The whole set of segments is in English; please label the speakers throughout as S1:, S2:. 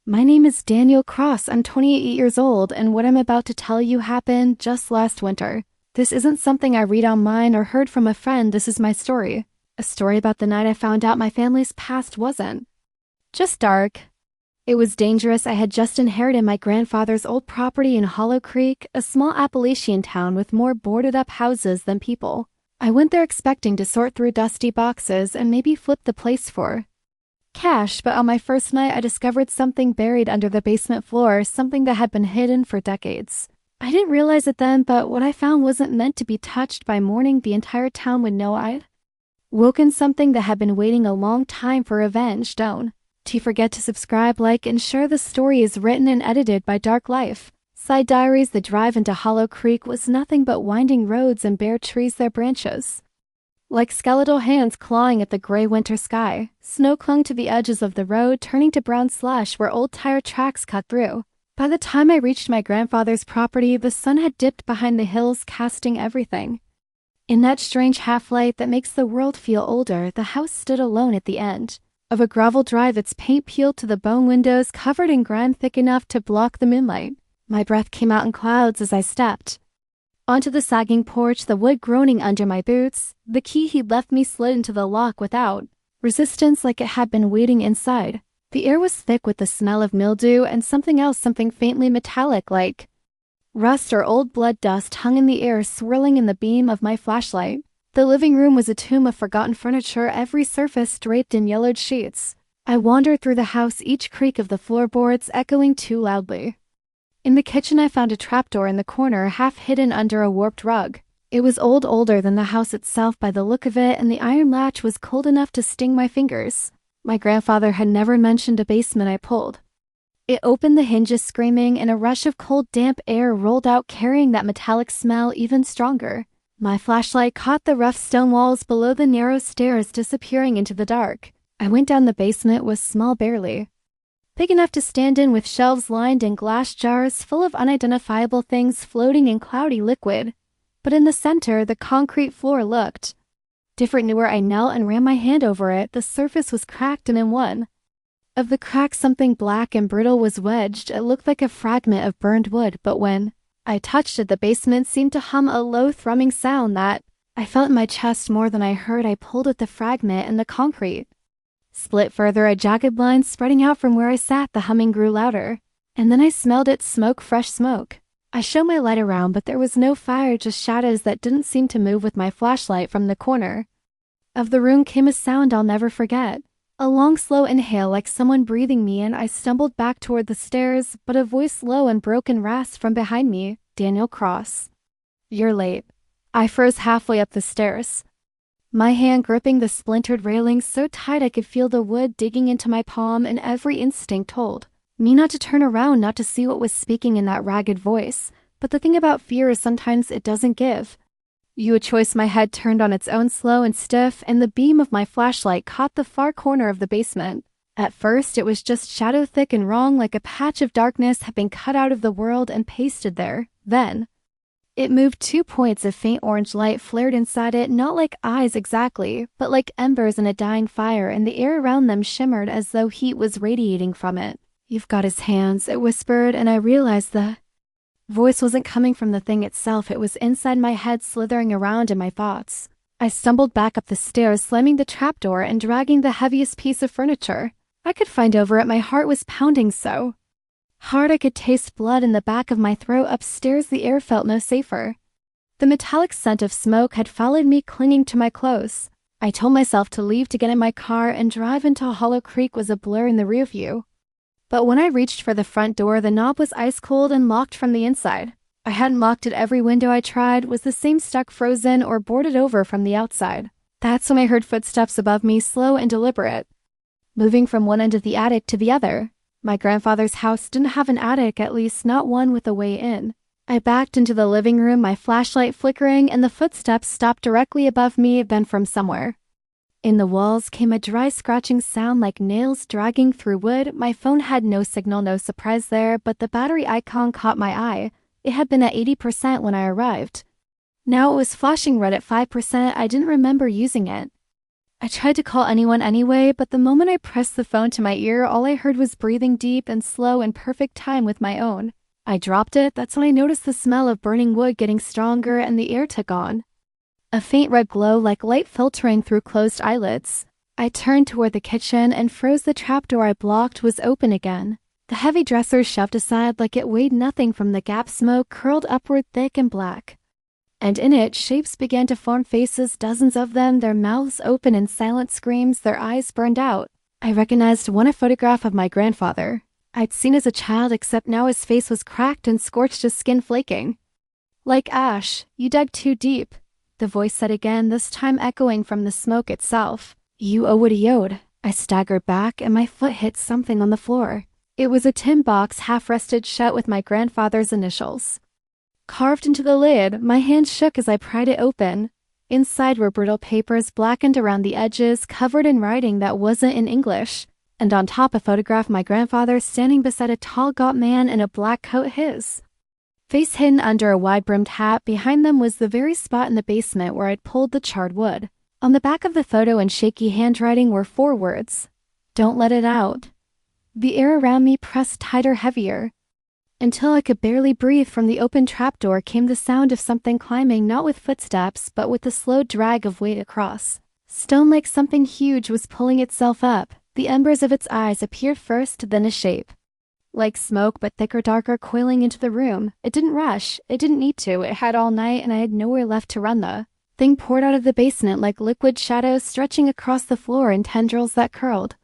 S1: My name is Daniel Cross. I'm 28 years old, and what I'm about to tell you happened just last winter. This isn't something I read online or heard from a friend. This is my story. A story about the night I found out my family's past wasn't just dark. It was dangerous. I had just inherited my grandfather's old property in Hollow Creek, a small Appalachian town with more boarded-up houses than people. I went there expecting to sort through dusty boxes and maybe flip the place for cash, but on my first night I discovered something buried under the basement floor, something that had been hidden for decades. I didn't realize it then, but what I found wasn't meant to be touched. By morning, the entire town would know I'd woken something that had been waiting a long time for revenge. Don't forget to subscribe, like, and share. The story is written and edited by Dark Life Side Diaries. The drive into Hollow Creek was nothing but winding roads and bare trees, their branches like skeletal hands clawing at the gray winter sky. Snow clung to the edges of the road, turning to brown slush where old tire tracks cut through. By the time I reached my grandfather's property, the sun had dipped behind the hills, casting everything in that strange half-light that makes the world feel older. The house stood alone at the end of a gravel drive, its paint peeled to the bone, windows covered in grime thick enough to block the moonlight. My breath came out in clouds as I stepped onto the sagging porch, the wood groaning under my boots. The key he'd left me slid into the lock without resistance, like it had been waiting inside. The air was thick with the smell of mildew and something else, something faintly metallic like rust or old blood. Dust hung in the air, swirling in the beam of my flashlight. The living room was a tomb of forgotten furniture, every surface draped in yellowed sheets. I wandered through the house, each creak of the floorboards echoing too loudly. In the kitchen I found a trapdoor in the corner, half hidden under a warped rug. It was old, older than the house itself by the look of it, and the iron latch was cold enough to sting my fingers. My grandfather had never mentioned a basement. I pulled it opened, the hinges screaming, and a rush of cold, damp air rolled out, carrying that metallic smell even stronger. My flashlight caught the rough stone walls below, the narrow stairs disappearing into the dark. I went down. The basement was small, barely big enough to stand in, with shelves lined in glass jars full of unidentifiable things floating in cloudy liquid. But in the center, the concrete floor looked different, newer. I knelt and ran my hand over it. The surface was cracked, and in one of the cracks something black and brittle was wedged. It looked like a fragment of burned wood, but when I touched it, the basement seemed to hum a low thrumming sound that I felt in my chest more than I heard. I pulled at the fragment, and the concrete split further, a jagged line spreading out from where I sat. The humming grew louder, and then I smelled it. Smoke, fresh smoke. I shone my light around, but there was no fire, just shadows that didn't seem to move. With my flashlight, from the corner of the room came a sound I'll never forget. A long, slow inhale, like someone breathing me in. I stumbled back toward the stairs, but a voice, low and broken, rasped from behind me. Daniel Cross, you're late. I froze halfway up the stairs, my hand gripping the splintered railing so tight I could feel the wood digging into my palm, and every instinct told me not to turn around, not to see what was speaking in that ragged voice. But the thing about fear is sometimes it doesn't give you a choice. My head turned on its own, slow and stiff, and the beam of my flashlight caught the far corner of the basement. At first it was just shadow, thick and wrong, like a patch of darkness had been cut out of the world and pasted there. Then it moved. 2 points of faint orange light flared inside it, not like eyes exactly, but like embers in a dying fire, and the air around them shimmered as though heat was radiating from it. You've got his hands, it whispered, and I realized the voice wasn't coming from the thing itself. It was inside my head, slithering around in my thoughts. I stumbled back up the stairs, slamming the trapdoor and dragging the heaviest piece of furniture I could find over it. My heart was pounding so hard I could taste blood in the back of my throat. Upstairs, the air felt no safer. The metallic scent of smoke had followed me, clinging to my clothes. I told myself to leave, to get in my car and drive until Hollow Creek was a blur in the rearview. But when I reached for the front door, the knob was ice cold and locked from the inside. I hadn't locked it. Every window I tried was the same, stuck frozen or boarded over from the outside. That's when I heard footsteps above me, slow and deliberate, moving from one end of the attic to the other. My grandfather's house didn't have an attic, at least not one with a way in. I backed into the living room, my flashlight flickering, and the footsteps stopped directly above me. Then from somewhere in the walls came a dry, scratching sound like nails dragging through wood. My phone had no signal, no surprise there, but the battery icon caught my eye. It had been at 80% when I arrived. Now it was flashing red at 5%. I didn't remember using it. I tried to call anyone anyway, but the moment I pressed the phone to my ear, all I heard was breathing deep and slow in perfect time with my own. I dropped it. That's when I noticed the smell of burning wood getting stronger and the air took on a faint red glow like light filtering through closed eyelids. I turned toward the kitchen and froze. The trapdoor I blocked was open again. The heavy dresser shoved aside like it weighed nothing from the gap. Smoke curled upward thick and black. And in it, shapes began to form, faces, dozens of them, their mouths open in silent screams, their eyes burned out. I recognized a photograph of my grandfather. I'd seen as a child, except now his face was cracked and scorched, his skin flaking. Like ash, you dug too deep, the voice said again, this time echoing from the smoke itself. You owe what he owed. I staggered back and my foot hit something on the floor. It was a tin box half-rested shut with my grandfather's initials carved into the lid. My hand shook as I pried it open. Inside were brittle papers blackened around the edges, covered in writing that wasn't in English. And on top, a photograph of my grandfather standing beside a tall, gaunt man in a black coat, his face hidden under a wide-brimmed hat. Behind them was the very spot in the basement where I'd pulled the charred wood. On the back of the photo in shaky handwriting were 4 words. Don't let it out. The air around me pressed tighter, heavier. Until I could barely breathe. From the open trapdoor came the sound of something climbing, not with footsteps, but with the slow drag of weight across stone, like something huge was pulling itself up. The embers of its eyes appeared first, then a shape. Like smoke, but thicker, darker, coiling into the room. It didn't rush. It didn't need to. It had all night, and I had nowhere left to run. The thing poured out of the basement like liquid shadows, stretching across the floor in tendrils that curled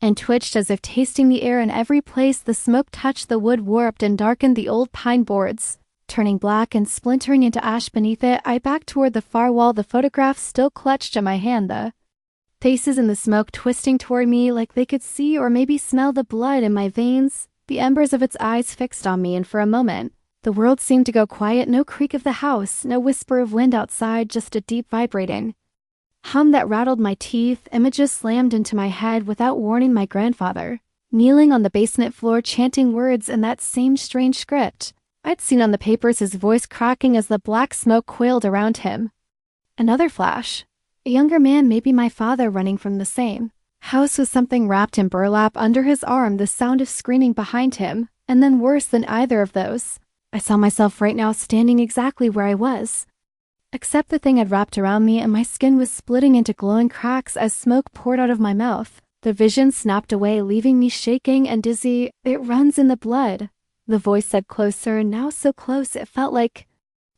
S1: and twitched as if tasting the air in every place. The smoke touched the wood, warped and darkened the old pine boards, turning black and splintering into ash beneath it. I backed toward the far wall, the photograph still clutched in my hand, the faces in the smoke twisting toward me like they could see or maybe smell the blood in my veins, the embers of its eyes fixed on me, and for a moment, the world seemed to go quiet. No creak of the house, no whisper of wind outside, just a deep vibrating hum that rattled my teeth. Images slammed into my head without warning. My grandfather, kneeling on the basement floor, chanting words in that same strange script I'd seen on the papers, his voice cracking as the black smoke coiled around him. Another flash. A younger man, maybe my father, running from the same house with something wrapped in burlap under his arm, the sound of screaming behind him, and then worse than either of those, I saw myself right now standing exactly where I was. Except the thing had wrapped around me and my skin was splitting into glowing cracks as smoke poured out of my mouth. The vision snapped away, leaving me shaking and dizzy. It runs in the blood, the voice said, closer, now so close it felt like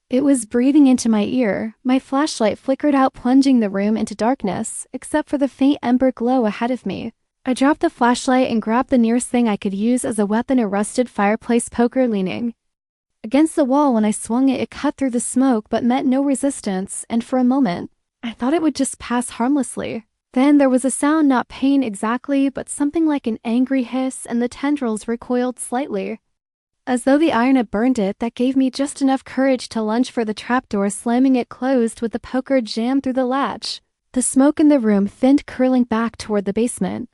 S1: it was breathing into my ear. My flashlight flickered out, plunging the room into darkness, except for the faint ember glow ahead of me. I dropped the flashlight and grabbed the nearest thing I could use as a weapon, a rusted fireplace poker leaning against the wall. When I swung it, it cut through the smoke but met no resistance, and for a moment, I thought it would just pass harmlessly. Then there was a sound, not pain exactly, but something like an angry hiss, and the tendrils recoiled slightly, as though the iron had burned it. That gave me just enough courage to lunge for the trapdoor, slamming it closed with the poker jammed through the latch. The smoke in the room thinned, curling back toward the basement.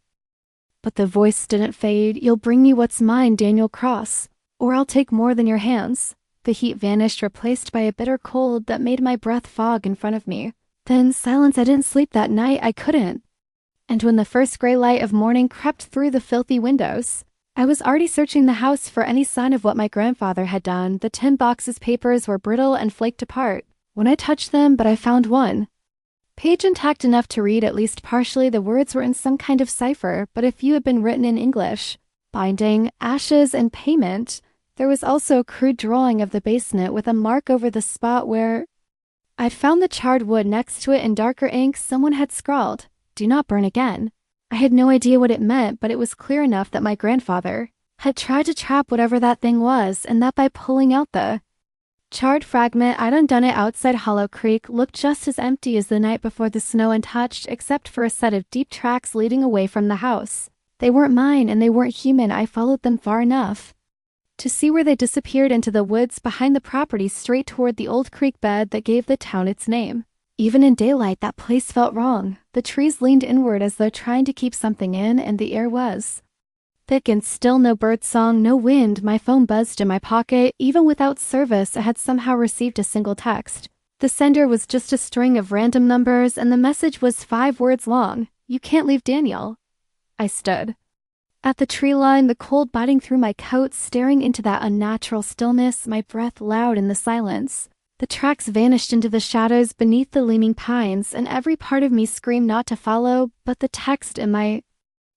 S1: But the voice didn't fade. You'll bring me what's mine, Daniel Cross, or I'll take more than your hands. The heat vanished, replaced by a bitter cold that made my breath fog in front of me. Then silence. I didn't sleep that night. I couldn't. And when the first gray light of morning crept through the filthy windows, I was already searching the house for any sign of what my grandfather had done. The tin box's papers were brittle and flaked apart when I touched them, but I found one page intact enough to read, at least partially. The words were in some kind of cipher, but a few had been written in English. Binding, ashes, and payment. There was also a crude drawing of the basement with a mark over the spot where I'd found the charred wood. Next to it in darker ink, someone had scrawled, "Do not burn again." I had no idea what it meant, but it was clear enough that my grandfather had tried to trap whatever that thing was, and that by pulling out the charred fragment, I'd undone it. Outside, Hollow Creek looked just as empty as the night before, the snow untouched, except for a set of deep tracks leading away from the house. They weren't mine, and they weren't human. I followed them far enough to see where they disappeared into the woods behind the property, straight toward the old creek bed that gave the town its name. Even in daylight, that place felt wrong. The trees leaned inward as though trying to keep something in, and the air was thick and still. No bird song, no wind. My phone buzzed in my pocket. Even without service, I had somehow received a single text. The sender was just a string of random numbers, and the message was 5 words long. "You can't leave Daniel." I stood at the tree line, the cold biting through my coat, staring into that unnatural stillness, my breath loud in the silence. The tracks vanished into the shadows beneath the leaning pines, and every part of me screamed not to follow, but the text in my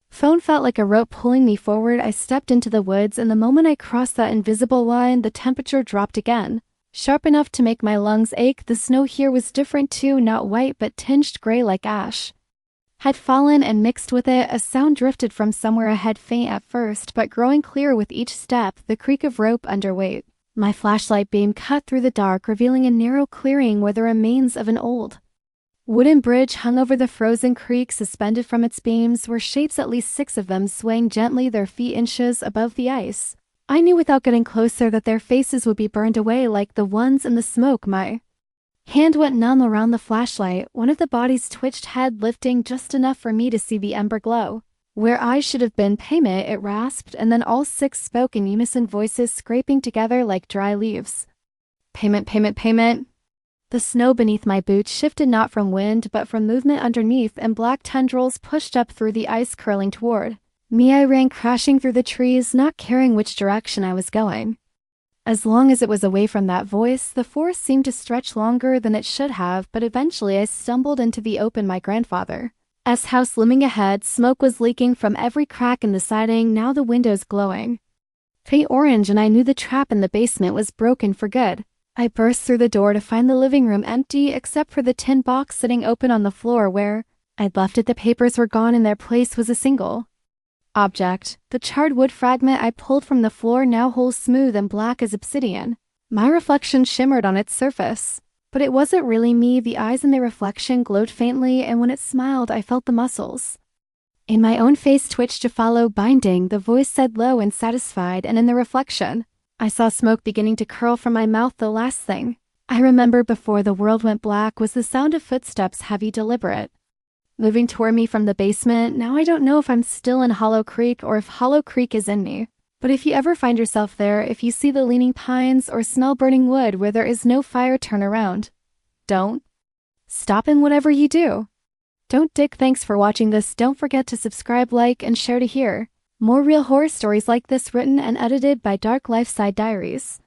S1: phone felt like a rope pulling me forward. I stepped into the woods, and the moment I crossed that invisible line, the temperature dropped again, sharp enough to make my lungs ache. The snow here was different too, not white but tinged gray like ash had fallen, and mixed with it, a sound drifted from somewhere ahead, faint at first, but growing clearer with each step, the creak of rope underweight. My flashlight beam cut through the dark, revealing a narrow clearing where the remains of an old wooden bridge hung over the frozen creek. Suspended from its beams were shapes, at least 6 of them, swaying gently, their feet inches above the ice. I knew without getting closer that their faces would be burned away like the ones in the smoke. My hand went numb around the flashlight. One of the bodies twitched, head lifting just enough for me to see the ember glow. Where eyes should have been. "Payment," it rasped, and then all 6 spoke in unison, voices scraping together like dry leaves. "Payment, payment, payment." The snow beneath my boots shifted, not from wind but from movement underneath, and black tendrils pushed up through the ice, curling toward me. I ran crashing through the trees, not caring which direction I was going. As long as it was away from that voice, the forest seemed to stretch longer than it should have, but eventually I stumbled into the open. My grandfather's house looming ahead. Smoke was leaking from every crack in the siding, now the windows glowing faint orange, and I knew the trap in the basement was broken for good. I burst through the door to find the living room empty, except for the tin box sitting open on the floor where I'd left it. The papers were gone. In their place was a single object, the charred wood fragment I pulled from the floor, now whole, smooth and black as obsidian. My reflection shimmered on its surface, but it wasn't really me. The eyes in the reflection glowed faintly, and when it smiled, I felt the muscles in my own face twitch to follow. "Binding," the voice said, low and satisfied, and in the reflection, I saw smoke beginning to curl from my mouth. The last thing I remembered before the world went black was the sound of footsteps, heavy, deliberate, moving toward me from the basement. Now I don't know if I'm still in Hollow Creek or if Hollow Creek is in me. But if you ever find yourself there, if you see the leaning pines or smell burning wood where there is no fire, turn around. Don't stop in whatever you do. Don't dig. Thanks for watching this. Don't forget to subscribe, like, and share to hear more real horror stories like this, written and edited by Dark Life Side Diaries.